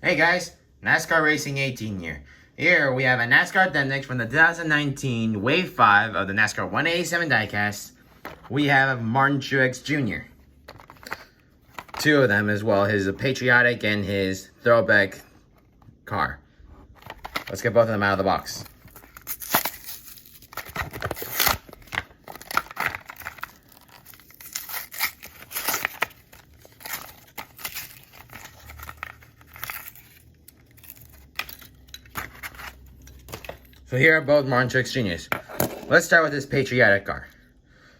Hey guys, NASCAR Racing 18 here. Here we have a NASCAR Authentic from the 2019 Wave 5 of the NASCAR 187 Diecast. We have Martin Truex Jr. Two of them as well, his patriotic and his throwback car. Let's get both of them out of the box. So here are both Martin Truex Jr.'s. Let's start with this patriotic car.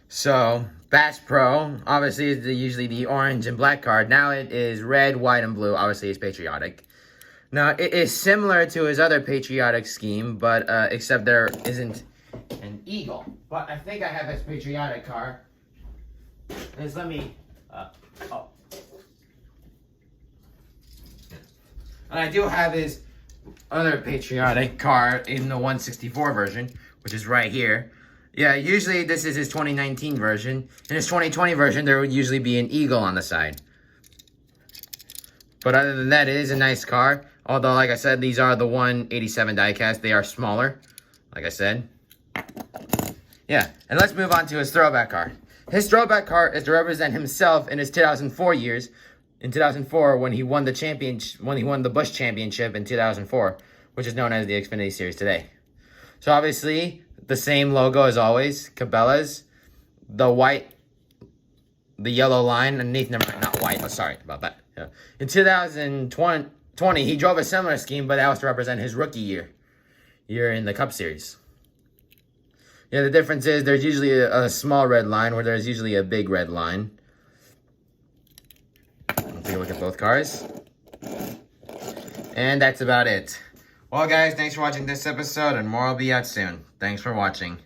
So, Bass Pro, obviously is usually the orange and black card. Now it is red, white, and blue. Obviously it's patriotic. Now, it is similar to his other patriotic scheme, but except there isn't an eagle. But I think I have his patriotic car. Let me... And I do have his other patriotic car in the 164 version, which is right here. Yeah, usually this is his 2019 version. In his 2020 version, there would usually be an eagle on the side. But other than that, it is a nice car. Although, like I said, these are the 187 diecast. They are smaller, like I said. Yeah, and let's move on to his throwback car. His throwback car is to represent himself in his 2004 years. In 2004, when he won the Busch Championship in 2004, which is known as the Xfinity Series today. So obviously, the same logo as always, Cabela's, the yellow line underneath, not white, but sorry about that. Yeah. In 2020, he drove a similar scheme, but that was to represent his rookie year in the Cup Series. Yeah, the difference is there's usually a small red line where there's usually a big red line. Take a look at both cars. And that's about it. Well, guys, thanks for watching this episode, and more will be out soon. Thanks for watching.